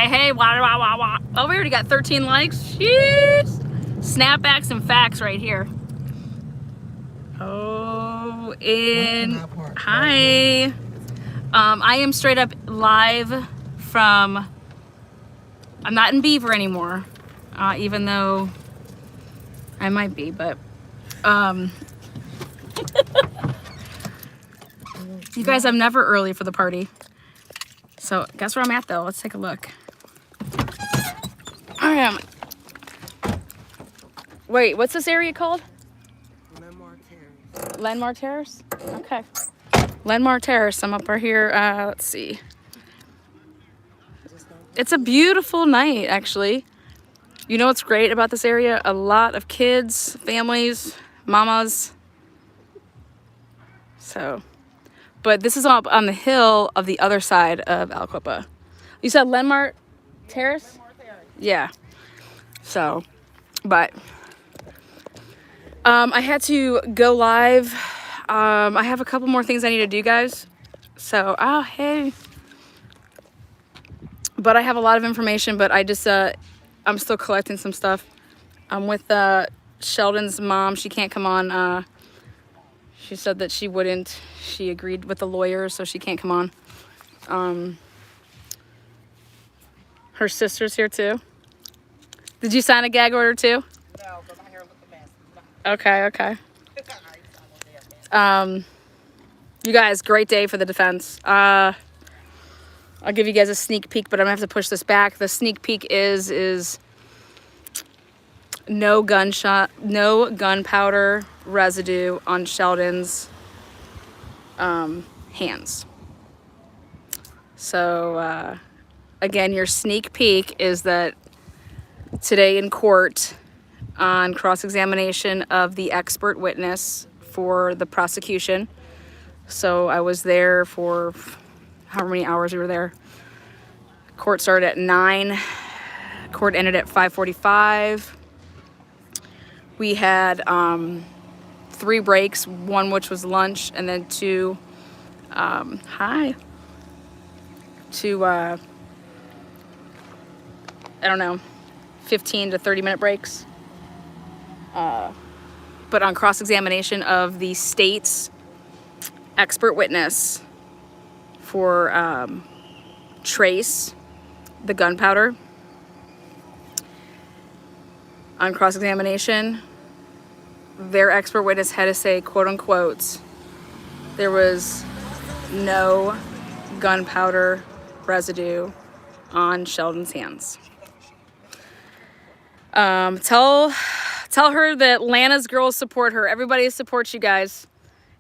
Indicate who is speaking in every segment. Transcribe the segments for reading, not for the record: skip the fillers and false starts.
Speaker 1: hey, wah, wah, wah, wah. Oh, we already got 13 likes. Jeez. Snapbacks and facts right here. Oh, hi. I am straight up live from, I'm not in Beaver anymore, even though I might be, but, you guys, I'm never early for the party. So guess where I'm at though? Let's take a look. I am. Wait, what's this area called? Landmark Terrace. Okay. Landmark Terrace. I'm up right here. Let's see. It's a beautiful night, actually. You know what's great about this area? A lot of kids, families, mamas. So, but this is up on the hill of the other side of Aliquippa. You said Landmark Terrace? Yeah. So, but I had to go live. I have a couple more things I need to do, guys. So, oh, hey. But I have a lot of information, but I just, I'm still collecting some stuff. I'm with Sheldon's mom. She can't come on. She said that she wouldn't. She agreed with the lawyer, so she can't come on. Her sister's here too. Did you sign a gag order too?
Speaker 2: No, but I'm here with the mask.
Speaker 1: Okay, okay. You guys, great day for the defense. I'll give you guys a sneak peek, but I'm gonna have to push this back. The sneak peek is no gunshot, no gunpowder residue on Sheldon's hands. So again, your sneak peek is that today in court on cross-examination of the expert witness for the prosecution. So I was there for however many hours we were there. Court started at 9. Court ended at 5:45. We had 3 breaks, one which was lunch, and then 2, I don't know, 15 to 30 minute breaks. But on cross-examination of the state's expert witness for trace, the gunpowder, on cross-examination, their expert witness had to say, quote unquote, there was no gunpowder residue on Sheldon's hands. Tell her that Lana's girls support her. Everybody supports you guys.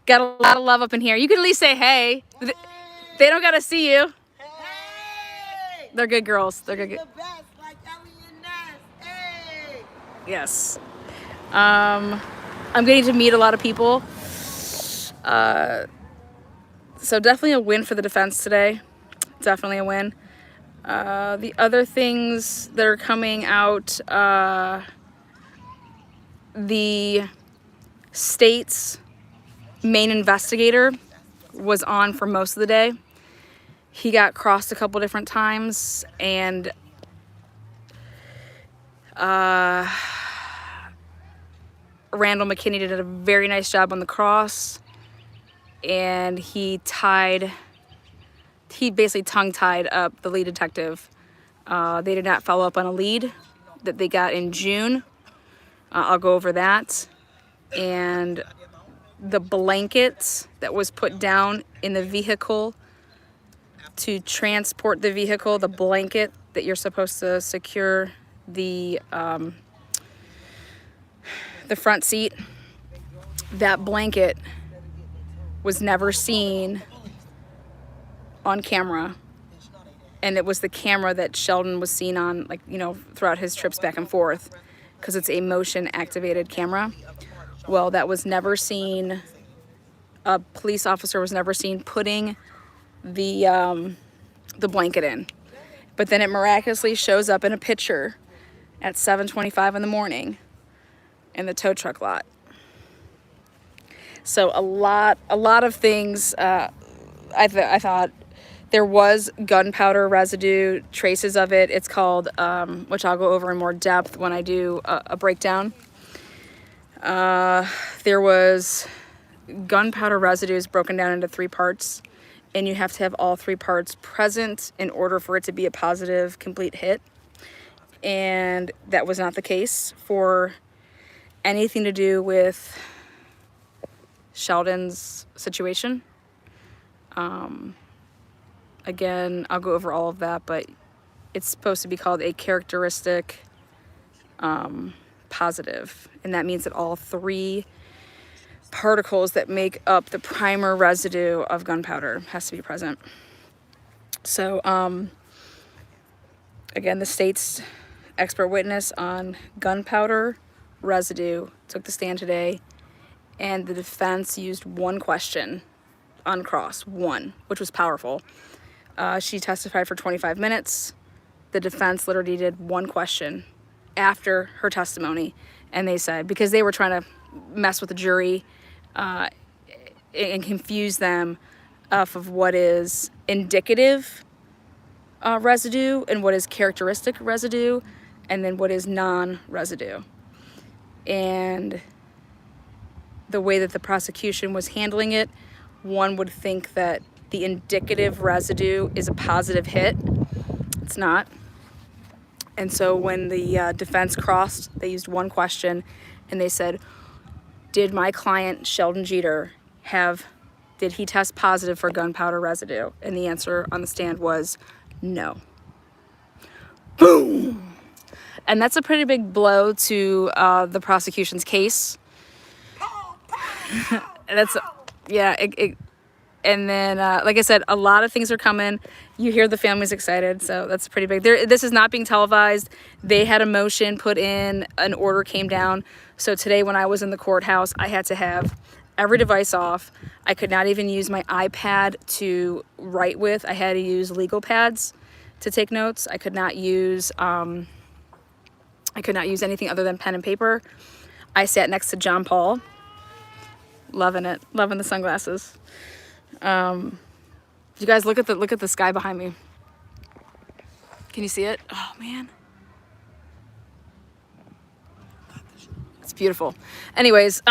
Speaker 1: Got a lot of love up in here. You can at least say hey. They don't gotta see you.
Speaker 2: Hey!
Speaker 1: They're good girls. They're good.
Speaker 2: The best, like Ellie and Ness. Hey!
Speaker 1: Yes. I'm getting to meet a lot of people. So definitely a win for the defense today. Definitely a win. The other things that are coming out, the state's main investigator was on for most of the day. He got crossed a couple different times, and Randall McKinney did a very nice job on the cross, and he basically tongue-tied up the lead detective. They did not follow up on a lead that they got in June. I'll go over that. And the blanket that was put down in the vehicle to transport the vehicle, the blanket that you're supposed to secure the front seat, that blanket was never seen on camera, and it was the camera that Sheldon was seen on, like, you know, throughout his trips back and forth, because it's a motion activated camera. Well, that was never seen. A police officer was never seen putting the blanket in, but then it miraculously shows up in a picture at 7:25 in the morning in the tow truck lot. So a lot of things. I thought There was gunpowder residue, traces of it. It's called, which I'll go over in more depth when I do a breakdown. There was gunpowder residues broken down into 3 parts, and you have to have all 3 parts present in order for it to be a positive, complete hit. And that was not the case for anything to do with Sheldon's situation. Again, I'll go over all of that, but it's supposed to be called a characteristic positive, and that means that all 3 particles that make up the primer residue of gunpowder has to be present. So, again, the state's expert witness on gunpowder residue took the stand today, and the defense used 1 question on cross, 1, which was powerful. She testified for 25 minutes. The defense literally did 1 question after her testimony, and they said, because they were trying to mess with the jury and confuse them off of what is indicative residue and what is characteristic residue, and then what is non-residue. And the way that the prosecution was handling it, one would think that the indicative residue is a positive hit. It's not. And so when the defense crossed, they used 1 question, and they said, did my client, Sheldon Jeter, did he test positive for gunpowder residue? And the answer on the stand was no. Boom! And that's a pretty big blow to the prosecution's case. And then, like I said, a lot of things are coming. You hear the family's excited, so that's pretty big. This is not being televised. They had a motion put in, an order came down. So today when I was in the courthouse, I had to have every device off. I could not even use my iPad to write with. I had to use legal pads to take notes. I could not use anything other than pen and paper. I sat next to John Paul. Loving it. Loving the sunglasses. You guys look at the sky behind me. Can you see it? Oh man. It's beautiful. Anyways,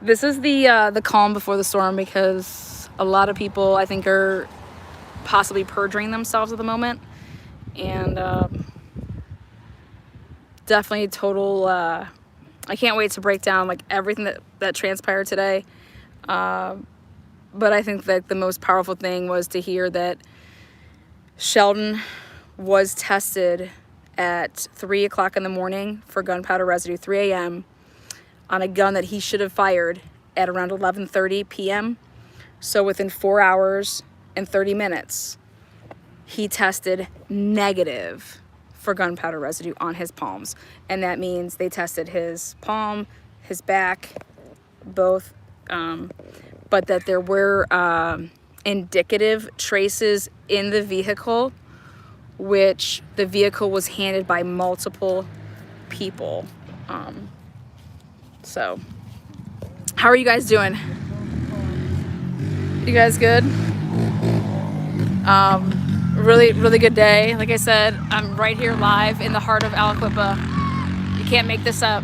Speaker 1: this is the calm before the storm, because a lot of people, I think, are possibly perjuring themselves at the moment, and definitely total I can't wait to break down like everything that transpired today. But I think that the most powerful thing was to hear that Sheldon was tested at 3 o'clock in the morning for gunpowder residue, 3 a.m. on a gun that he should have fired at around 11:30 p.m. So within 4 hours and 30 minutes, he tested negative for gunpowder residue on his palms. And that means they tested his palm, his back, both, but that there were indicative traces in the vehicle, which the vehicle was handled by multiple people. So how are you guys doing? You guys good? Really good day. Like I said, I'm right here live in the heart of Aliquippa. You can't make this up.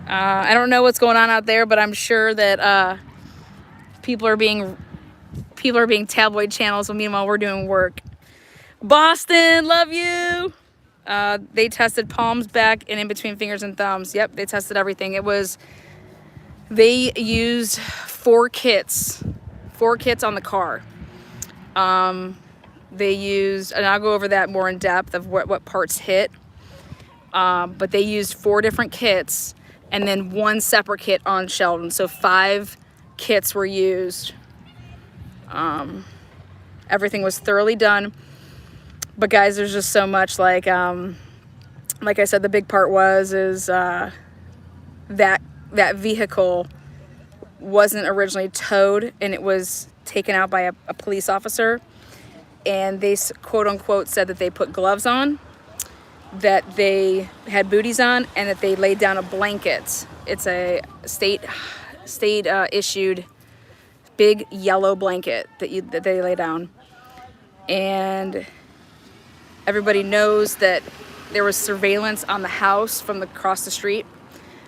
Speaker 1: I don't know what's going on out there, but I'm sure that people are being tabloid channels, and meanwhile we're doing work. Boston, love you. They tested palms, back, and in between fingers and thumbs. Yep, they tested everything. They used 4 kits on the car. They used, and I'll go over that more in depth of what parts hit. But they used 4 different kits and then 1 separate kit on Sheldon. So 5 kits were used. Everything was thoroughly done. But guys, there's just so much, like I said, the big part is that vehicle wasn't originally towed, and it was taken out by a police officer, and they quote unquote said that they put gloves on, that they had booties on, and that they laid down a blanket. It's a state issued big yellow blanket that they lay down. And everybody knows that there was surveillance on the house from across the street.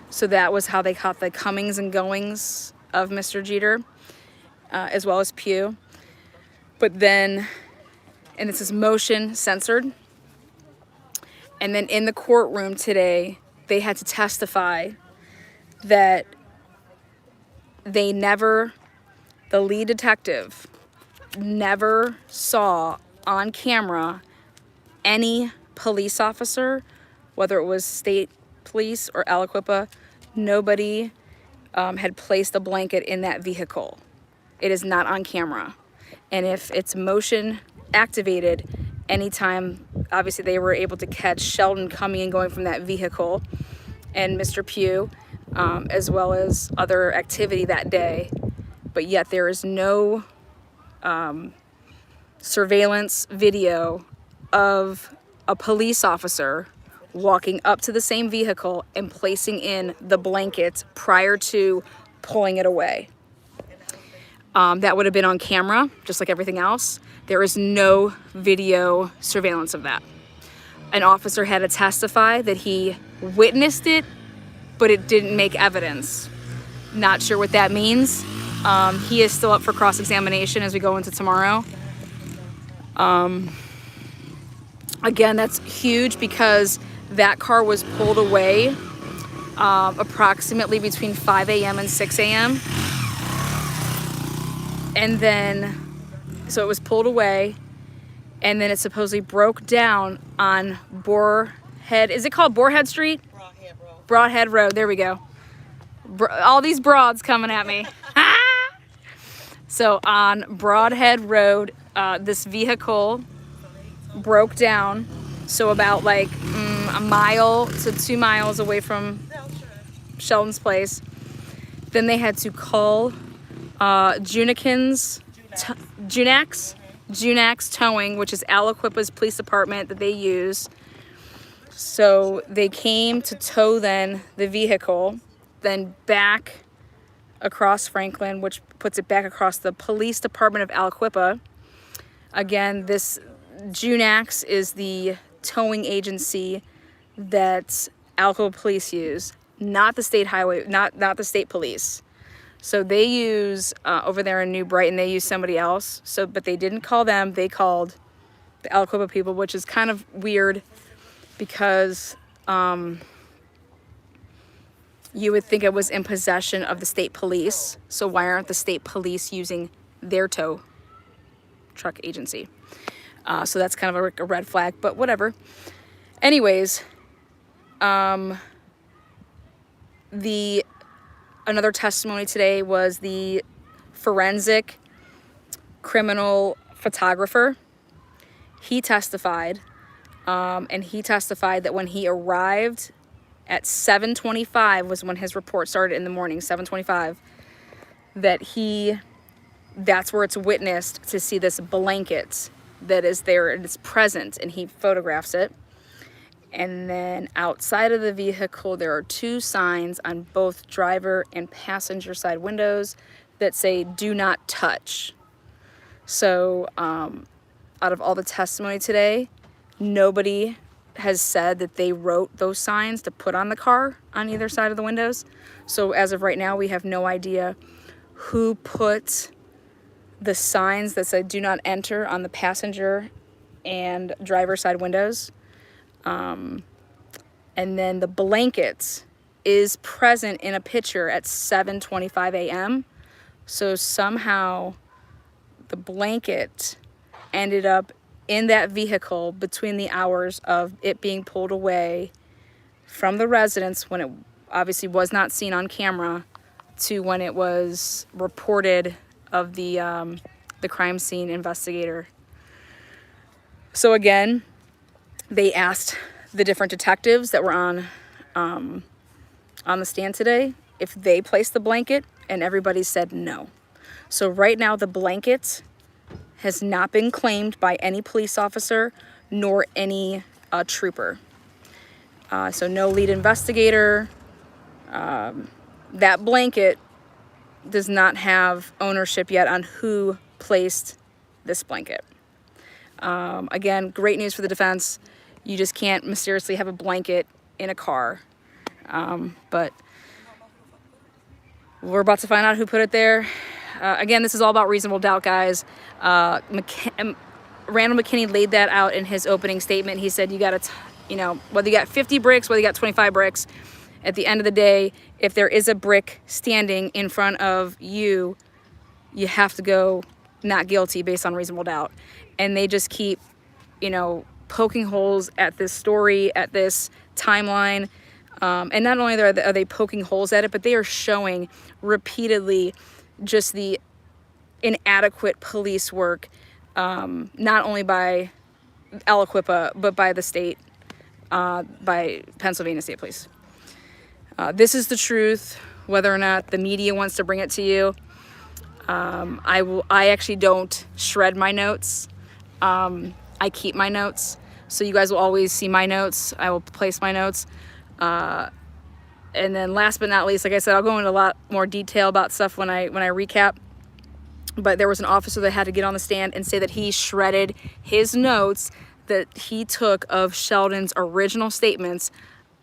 Speaker 1: So that was how they caught the comings and goings of Mr. Jeter, as well as Pugh. But then, and this is motion censored. And then in the courtroom today, they had to testify that the lead detective never saw on camera any police officer, whether it was state police or Aliquippa, nobody had placed a blanket in that vehicle. It is not on camera. And if it's motion activated, anytime, obviously they were able to catch Sheldon coming and going from that vehicle and Mr. Pugh, as well as other activity that day. But yet there is no surveillance video of a police officer walking up to the same vehicle and placing in the blanket prior to pulling it away. That would have been on camera, just like everything else. There is no video surveillance of that. An officer had to testify that he witnessed it, but it didn't make evidence. Not sure what that means. He is still up for cross-examination as we go into tomorrow. Again, that's huge because that car was pulled away approximately between 5 a.m. and 6 a.m. And then, so it was pulled away, and then it supposedly broke down on Boarhead. Is it called Boarhead Street?
Speaker 2: Broadhead Road.
Speaker 1: Broadhead Road. There we go. All these broads coming at me. So on Broadhead Road, this vehicle broke down. So about like a mile to 2 miles away from Sheldon's place. Then they had to call Junax Towing, which is Aliquippa's police department that they use. So they came to tow then the vehicle, then back across Franklin, which puts it back across the police department of Aliquippa. Again, this Junax is the towing agency that Aliquippa police use, not the state highway, not the state police. So they use over there in New Brighton, they use somebody else. So, but they didn't call them; they called the Aliquippa people, which is kind of weird because you would think it was in possession of the state police. So why aren't the state police using their tow truck agency? So that's kind of a red flag, but whatever. Anyways, another testimony today was the forensic criminal photographer. He testified, and he testified that when he arrived at 7:25 was when his report started in the morning, 7:25, that's where it's witnessed to see this blanket that is there and it's present, and he photographs it. And then outside of the vehicle, there are 2 signs on both driver and passenger side windows that say "Do not touch." So out of all the testimony today, nobody has said that they wrote those signs to put on the car on either side of the windows. So as of right now, we have no idea who put the signs that said "Do not enter" on the passenger and driver side windows. And then the blanket is present in a picture at 7:25 a.m. So somehow the blanket ended up in that vehicle between the hours of it being pulled away from the residence when it obviously was not seen on camera to when it was reported of the crime scene investigator. So again, they asked the different detectives that were on the stand today if they placed the blanket, and everybody said no. So right now the blanket has not been claimed by any police officer nor any trooper. So no lead investigator. That blanket does not have ownership yet on who placed this blanket. Again, great news for the defense. You just can't mysteriously have a blanket in a car. But we're about to find out who put it there. Again, this is all about reasonable doubt, guys. Randall McKinney laid that out in his opening statement. He said, you got to, whether you got 50 bricks, whether you got 25 bricks, at the end of the day, if there is a brick standing in front of you, you have to go not guilty based on reasonable doubt. And they just keep, poking holes at this story, at this timeline. And not only are they poking holes at it, but they are showing repeatedly just the inadequate police work, not only by Aliquippa, but by the state, by Pennsylvania State Police. This is the truth, whether or not the media wants to bring it to you. I actually don't shred my notes. I keep my notes, so you guys will always see my notes. I will place my notes. And then last but not least, like I said, I'll go into a lot more detail about stuff when I recap. But there was an officer that had to get on the stand and say that he shredded his notes that he took of Sheldon's original statements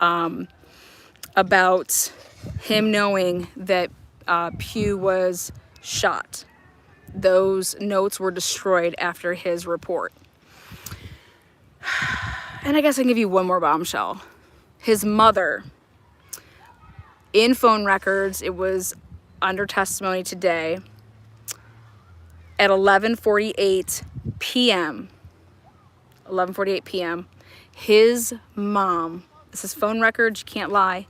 Speaker 1: about him knowing that Pugh was shot. Those notes were destroyed after his report. And I guess I can give you one more bombshell. His mother, in phone records, it was under testimony today, at 11:48 p.m., 11:48 p.m., his mom, this is phone records, you can't lie,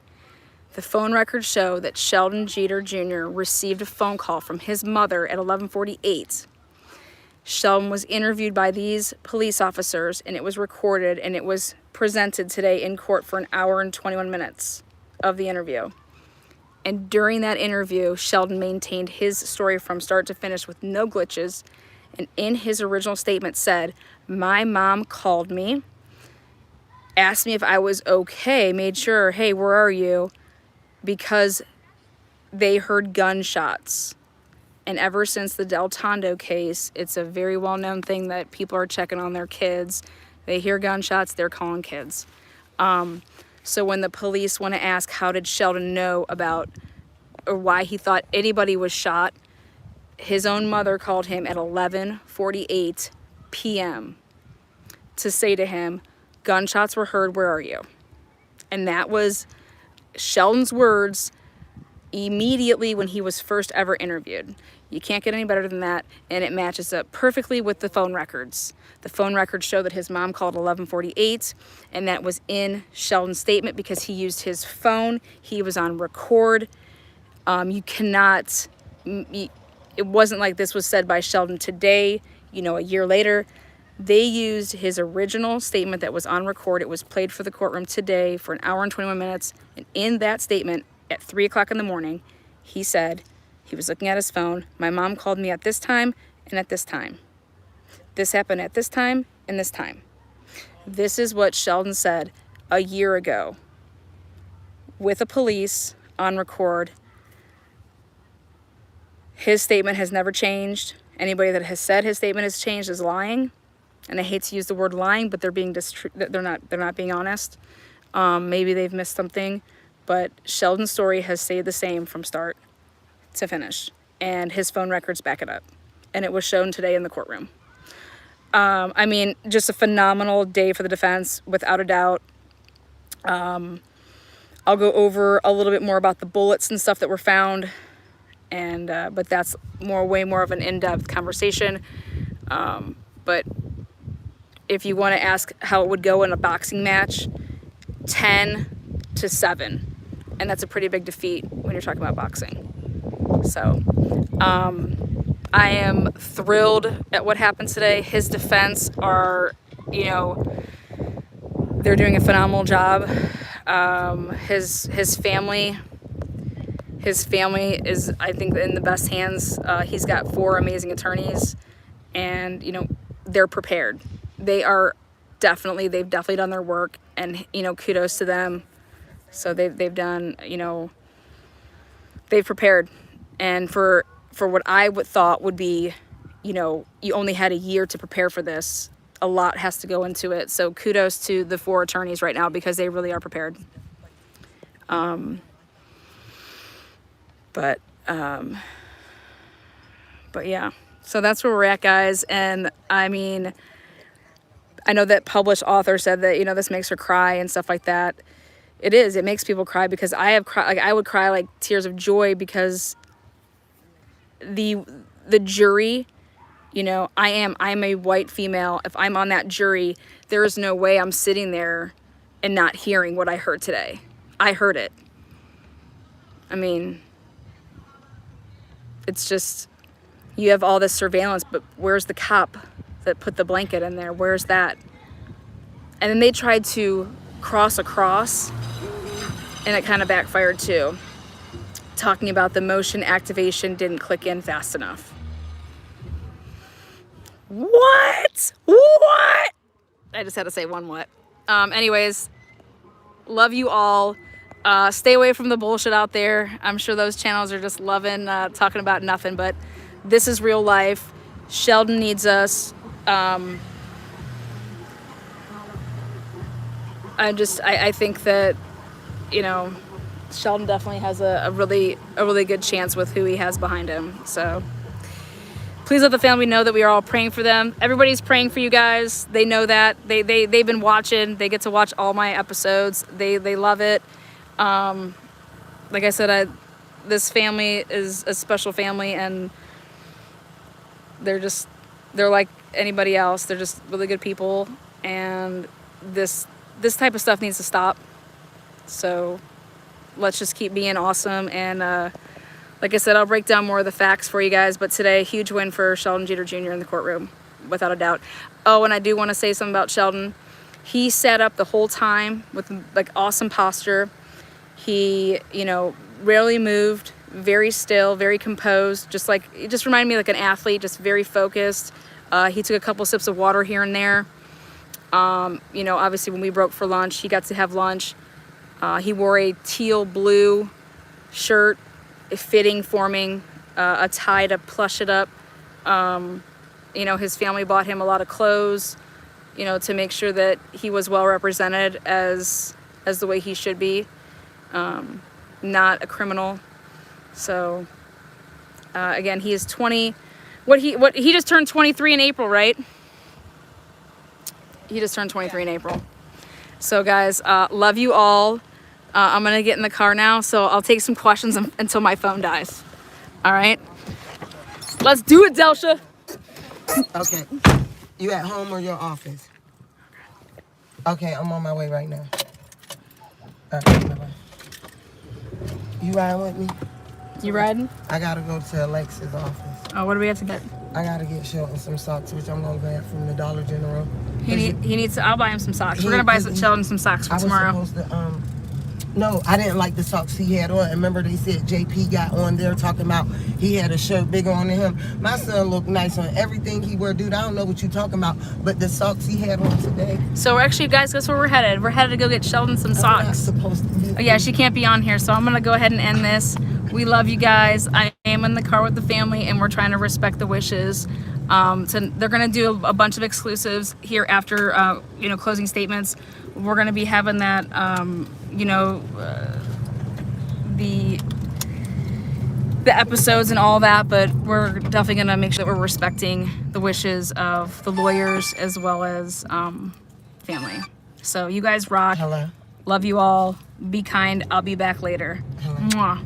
Speaker 1: the phone records show that Sheldon Jeter Jr. received a phone call from his mother at 11:48. Sheldon was interviewed by these police officers, and it was recorded, and it was presented today in court for an hour and 21 minutes of the interview. And during that interview, Sheldon maintained his story from start to finish with no glitches, and in his original statement said, "My mom called me, asked me if I was okay, made sure, hey, where are you? Because they heard gunshots." And ever since the Del Tondo case, it's a very well-known thing that people are checking on their kids. They hear gunshots, they're calling kids. So when the police want to ask how did Sheldon know about or why he thought anybody was shot, his own mother called him at 11:48 p.m. to say to him, "Gunshots were heard, where are you?" And that was Sheldon's words immediately when he was first ever interviewed. You can't get any better than that, and it matches up perfectly with the phone records. The phone records show that his mom called 11:48, and that was in Sheldon's statement because he used his phone. He was on record. You cannot, it wasn't like this was said by Sheldon today, a year later. They used his original statement that was on record. It was played for the courtroom today for an hour and 21 minutes, and in that statement, at 3 o'clock in the morning, he said he was looking at his phone. "My mom called me at this time and at this time. This happened at this time and this time." This is what Sheldon said a year ago with the police on record. His statement has never changed. Anybody that has said his statement has changed is lying. And I hate to use the word lying, but they're not being honest. Maybe they've missed something. But Sheldon's story has stayed the same from start to finish. And his phone records back it up. And it was shown today in the courtroom. Just a phenomenal day for the defense, without a doubt. I'll go over a little bit more about the bullets and stuff that were found. But that's way more of an in-depth conversation. But if you want to ask how it would go in a boxing match, 10-7. And that's a pretty big defeat when you're talking about boxing. So, I am thrilled at what happened today. His defense are, they're doing a phenomenal job. His family is, I think, in the best hands. He's got 4 amazing attorneys, and, they're prepared. They've definitely done their work, and, kudos to them. So they've done, they've prepared. And for what I would thought would be, you know, you only had a year to prepare for this, a lot has to go into it. So kudos to the 4 attorneys right now because they really are prepared. But yeah, so that's where we're at, guys. And I mean, I know that published author said that, you know, this makes her cry and stuff like that. It is. It makes people cry because I have cried. Like, I would cry like tears of joy because the jury, you know, I'm a white female. If I'm on that jury, there is no way I'm sitting there and not hearing what I heard today. I heard it. I mean, it's just, you have all this surveillance, but where's the cop that put the blanket in there? Where's that? And then they tried to cross across, and it kind of backfired too. Talking about the motion activation didn't click in fast enough. What? I just had to say one what. Anyways, love you all. Stay away from the bullshit out there. I'm sure those channels are just loving talking about nothing, but this is real life. Sheldon needs us. I think that, you know, Sheldon definitely has a really good chance with who he has behind him. So please let the family know that we are all praying for them. Everybody's praying for you guys. They know that. They've been watching. They get to watch all my episodes. They love it. Like I said, this family is a special family, and they're like anybody else. They're just really good people, and this type of stuff needs to stop. So let's just keep being awesome. And like I said, I'll break down more of the facts for you guys, but today, huge win for Sheldon Jeter Jr. in the courtroom, without a doubt. Oh, and I do want to say something about Sheldon. He sat up the whole time with like awesome posture. He, you know, rarely moved, very still, very composed, it just reminded me like an athlete, just very focused. He took a couple sips of water here and there. You know, obviously when we broke for lunch, he got to have lunch. He wore a teal blue shirt, a fitting forming, a tie to plush it up. You know, his family bought him a lot of clothes, you know, to make sure that he was well represented as the way he should be. Not a criminal. So again, he is 20. He just turned 23 in April, right? He just turned 23 in April. So guys, love you all. I'm gonna get in the car now, so I'll take some questions until my phone dies. All right, let's do it, Delsha.
Speaker 2: Okay. You at home or your office? Okay, I'm on my way right now. All right, bye-bye. You riding with me?
Speaker 1: You riding?
Speaker 2: I gotta go to Alexa's office.
Speaker 1: Oh, what do we have to get?
Speaker 2: I gotta get Sheldon some socks, which I'm gonna grab from the Dollar General.
Speaker 1: He needs. I'll buy him some socks. We're gonna buy Sheldon some socks for tomorrow.
Speaker 2: I was supposed to, no, I didn't like the socks he had on. Remember they said JP got on there talking about he had a shirt bigger on than him. My son looked nice on everything he wear, dude. I don't know what you talking about, but the socks he had on today.
Speaker 1: So actually, guys, guess where we're headed? We're headed to go get Sheldon some socks.
Speaker 2: I'm not supposed to be.
Speaker 1: Oh, yeah, she can't be on here, so I'm gonna go ahead and end this. We love you guys. I am in the car with the family, and we're trying to respect the wishes. So they're gonna do a bunch of exclusives here after you know, closing statements. We're gonna be having that you know, the episodes and all that, but we're definitely gonna make sure that we're respecting the wishes of the lawyers as well as family. So you guys rock.
Speaker 2: Hello.
Speaker 1: Love you all. Be kind. I'll be back later.
Speaker 2: Hello.
Speaker 1: Mwah.